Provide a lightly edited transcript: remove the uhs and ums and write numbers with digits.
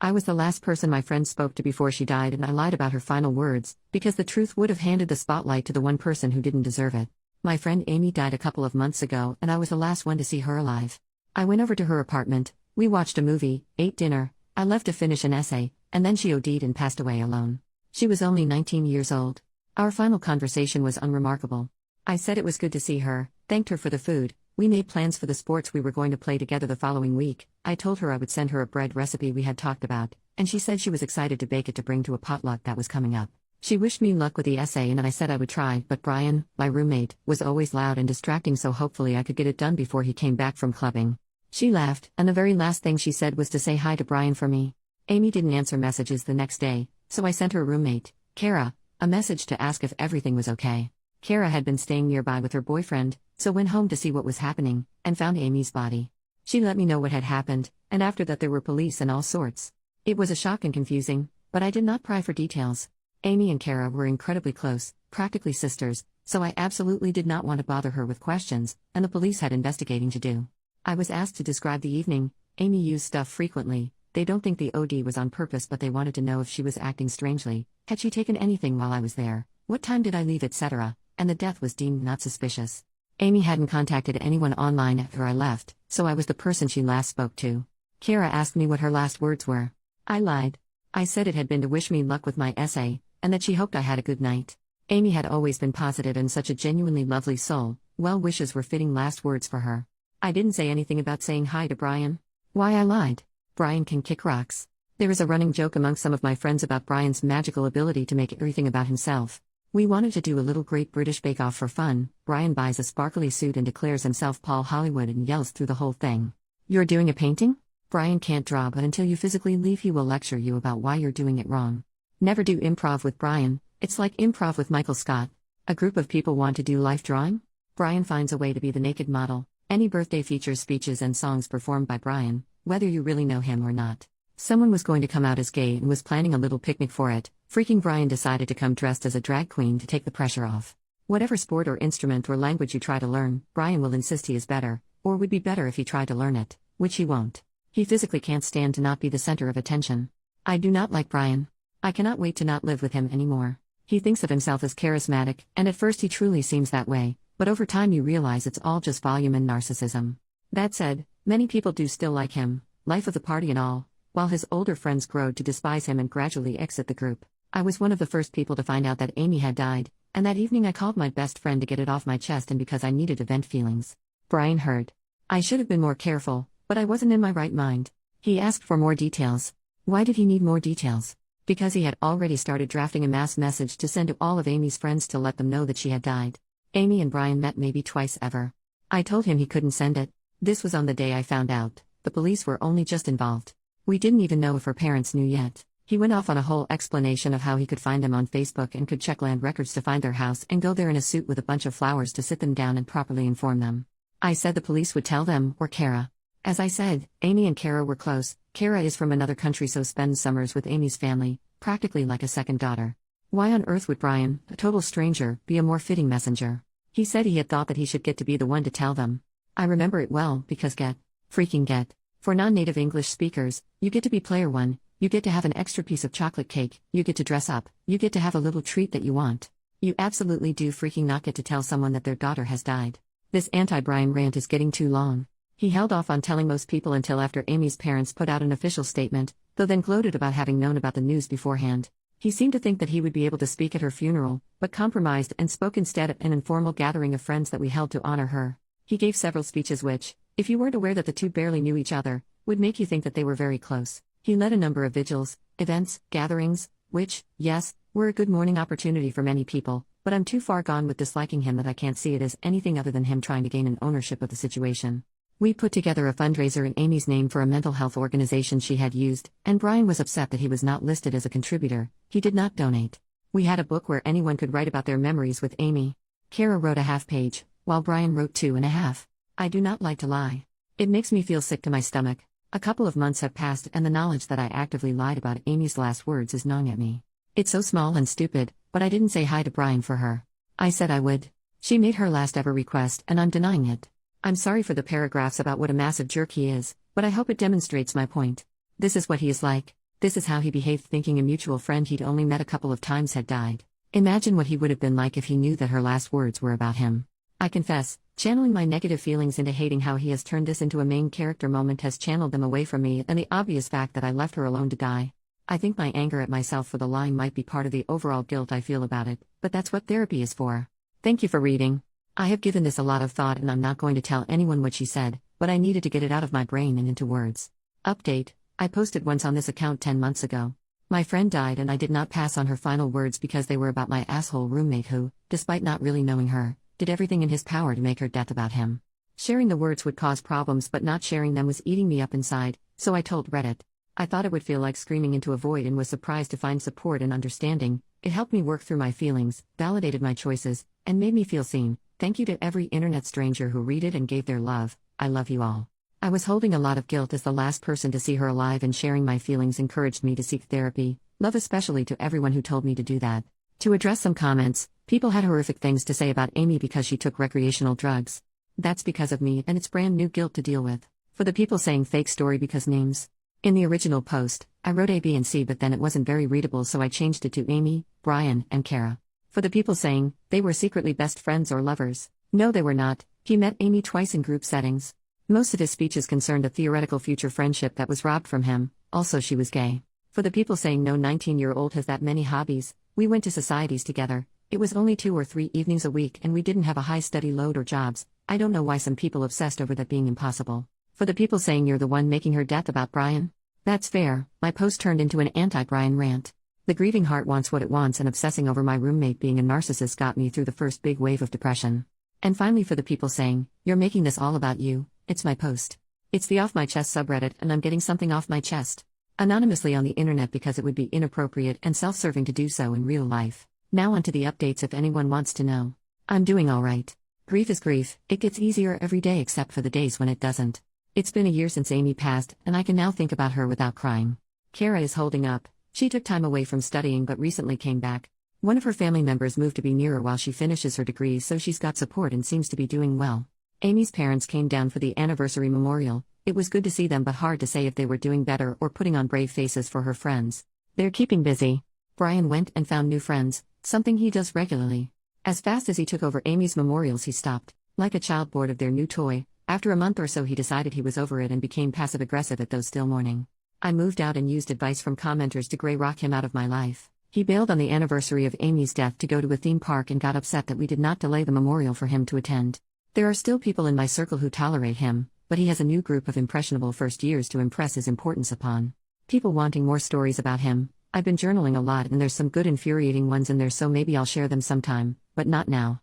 I was the last person my friend spoke to before she died, and I lied about her final words, because the truth would have handed the spotlight to the one person who didn't deserve it. My friend Amy died a couple of months ago, and I was the last one to see her alive. I went over to her apartment, we watched a movie, ate dinner, I left to finish an essay, and then she OD'd and passed away alone. She was only 19 years old. Our final conversation was unremarkable. I said it was good to see her, thanked her for the food, we made plans for the sports we were going to play together the following week. I told her I would send her a bread recipe we had talked about, and she said she was excited to bake it to bring to a potluck that was coming up. She wished me luck with the essay and I said I would try, but Brian, my roommate, was always loud and distracting, so hopefully I could get it done before he came back from clubbing. She laughed, and the very last thing she said was to say hi to Brian for me. Amy didn't answer messages the next day, so I sent her roommate, Kara, a message to ask if everything was okay. Kara had been staying nearby with her boyfriend, so went home to see what was happening, and found Amy's body. She let me know what had happened, and after that there were police and all sorts. It was a shock and confusing, but I did not pry for details. Amy and Kara were incredibly close, practically sisters, so I absolutely did not want to bother her with questions, and the police had investigating to do. I was asked to describe the evening. Amy used stuff frequently. They don't think the OD was on purpose, but they wanted to know if she was acting strangely. Had she taken anything while I was there? What time did I leave, etc.? And the death was deemed not suspicious. Amy hadn't contacted anyone online after I left, so I was the person she last spoke to. Kara asked me what her last words were. I lied. I said it had been to wish me luck with my essay, and that she hoped I had a good night. Amy had always been positive and such a genuinely lovely soul. Well wishes were fitting last words for her. I didn't say anything about saying hi to Brian. Why I lied? Brian can kick rocks. There is a running joke among some of my friends about Brian's magical ability to make everything about himself. We wanted to do a little Great British Bake Off for fun. Brian buys a sparkly suit and declares himself Paul Hollywood and yells through the whole thing. You're doing a painting? Brian can't draw, but until you physically leave he will lecture you about why you're doing it wrong. Never do improv with Brian. It's like improv with Michael Scott. A group of people want to do life drawing? Brian finds a way to be the naked model. Any birthday features speeches and songs performed by Brian, whether you really know him or not. Someone was going to come out as gay and was planning a little picnic for it. Freaking Brian decided to come dressed as a drag queen to take the pressure off. Whatever sport or instrument or language you try to learn, Brian will insist he is better, or would be better if he tried to learn it, which he won't. He physically can't stand to not be the center of attention. I do not like Brian. I cannot wait to not live with him anymore. He thinks of himself as charismatic, and at first he truly seems that way, but over time you realize it's all just volume and narcissism. That said, many people do still like him, life of the party and all, while his older friends grow to despise him and gradually exit the group. I was one of the first people to find out that Amy had died, and that evening I called my best friend to get it off my chest and because I needed to vent feelings. Brian heard. I should have been more careful, but I wasn't in my right mind. He asked for more details. Why did he need more details? Because he had already started drafting a mass message to send to all of Amy's friends to let them know that she had died. Amy and Brian met maybe twice ever. I told him he couldn't send it. This was on the day I found out. The police were only just involved. We didn't even know if her parents knew yet. He went off on a whole explanation of how he could find them on Facebook and could check land records to find their house and go there in a suit with a bunch of flowers to sit them down and properly inform them. I said the police would tell them, or Kara. As I said, Amy and Kara were close. Kara is from another country, so spends summers with Amy's family, practically like a second daughter. Why on earth would Brian, a total stranger, be a more fitting messenger? He said he had thought that he should get to be the one to tell them. I remember it well, because freaking get. For non-native English speakers, you get to be player one, you get to have an extra piece of chocolate cake, you get to dress up, you get to have a little treat that you want. You absolutely do freaking not get to tell someone that their daughter has died. This anti-Brian rant is getting too long. He held off on telling most people until after Amy's parents put out an official statement, though then gloated about having known about the news beforehand. He seemed to think that he would be able to speak at her funeral, but compromised and spoke instead at an informal gathering of friends that we held to honor her. He gave several speeches which, if you weren't aware that the two barely knew each other, would make you think that they were very close. He led a number of vigils, events, gatherings, which, yes, were a good morning opportunity for many people, but I'm too far gone with disliking him that I can't see it as anything other than him trying to gain an ownership of the situation. We put together a fundraiser in Amy's name for a mental health organization she had used, and Brian was upset that he was not listed as a contributor. He did not donate. We had a book where anyone could write about their memories with Amy. Kara wrote a half page, while Brian wrote 2.5. I do not like to lie. It makes me feel sick to my stomach. A couple of months have passed and the knowledge that I actively lied about Amy's last words is gnawing at me. It's so small and stupid, but I didn't say hi to Brian for her. I said I would. She made her last ever request and I'm denying it. I'm sorry for the paragraphs about what a massive jerk he is, but I hope it demonstrates my point. This is what he is like. This is how he behaved, thinking a mutual friend he'd only met a couple of times had died. Imagine what he would have been like if he knew that her last words were about him. I confess, channeling my negative feelings into hating how he has turned this into a main character moment has channeled them away from me and the obvious fact that I left her alone to die. I think my anger at myself for the lying might be part of the overall guilt I feel about it, but that's what therapy is for. Thank you for reading. I have given this a lot of thought and I'm not going to tell anyone what she said, but I needed to get it out of my brain and into words. Update: I posted once on this account 10 months ago. My friend died and I did not pass on her final words because they were about my asshole roommate who, despite not really knowing her, did everything in his power to make her death about him. Sharing the words would cause problems, but not sharing them was eating me up inside, so I told Reddit. I thought it would feel like screaming into a void and was surprised to find support and understanding. It helped me work through my feelings, validated my choices, and made me feel seen. Thank you to every internet stranger who read it and gave their love. I love you all. I was holding a lot of guilt as the last person to see her alive, and sharing my feelings encouraged me to seek therapy. Love especially to everyone who told me to do that. To address some comments, people had horrific things to say about Amy because she took recreational drugs. That's because of me, and it's brand new guilt to deal with. For the people saying fake story because names. In the original post, I wrote A, B, and C, but then it wasn't very readable, so I changed it to Amy, Brian, and Kara. For the people saying they were secretly best friends or lovers. No, they were not. He met Amy twice in group settings. Most of his speeches concerned a theoretical future friendship that was robbed from him. Also, she was gay. For the people saying no 19-year-old has that many hobbies, we went to societies together. It was only 2 or 3 evenings a week and we didn't have a high study load or jobs. I don't know why some people obsessed over that being impossible. For the people saying you're the one making her death about Brian. That's fair. My post turned into an anti-Brian rant. The grieving heart wants what it wants, and obsessing over my roommate being a narcissist got me through the first big wave of depression. And finally, for the people saying, you're making this all about you, it's my post. It's the Off My Chest subreddit and I'm getting something off my chest. Anonymously on the internet because it would be inappropriate and self-serving to do so in real life. Now onto the updates if anyone wants to know. I'm doing alright. Grief is grief, it gets easier every day except for the days when it doesn't. It's been a year since Amy passed, and I can now think about her without crying. Kara is holding up. She took time away from studying but recently came back. One of her family members moved to be near her while she finishes her degree, so she's got support and seems to be doing well. Amy's parents came down for the anniversary memorial. It was good to see them, but hard to say if they were doing better or putting on brave faces for her friends. They're keeping busy. Brian went and found new friends, something he does regularly. As fast as he took over Amy's memorials, he stopped, like a child bored of their new toy. After a month or so he decided he was over it and became passive-aggressive at those still mourning. I moved out and used advice from commenters to grey rock him out of my life. He bailed on the anniversary of Amy's death to go to a theme park and got upset that we did not delay the memorial for him to attend. There are still people in my circle who tolerate him, but he has a new group of impressionable first years to impress his importance upon. People wanting more stories about him. I've been journaling a lot and there's some good infuriating ones in there, so maybe I'll share them sometime, but not now.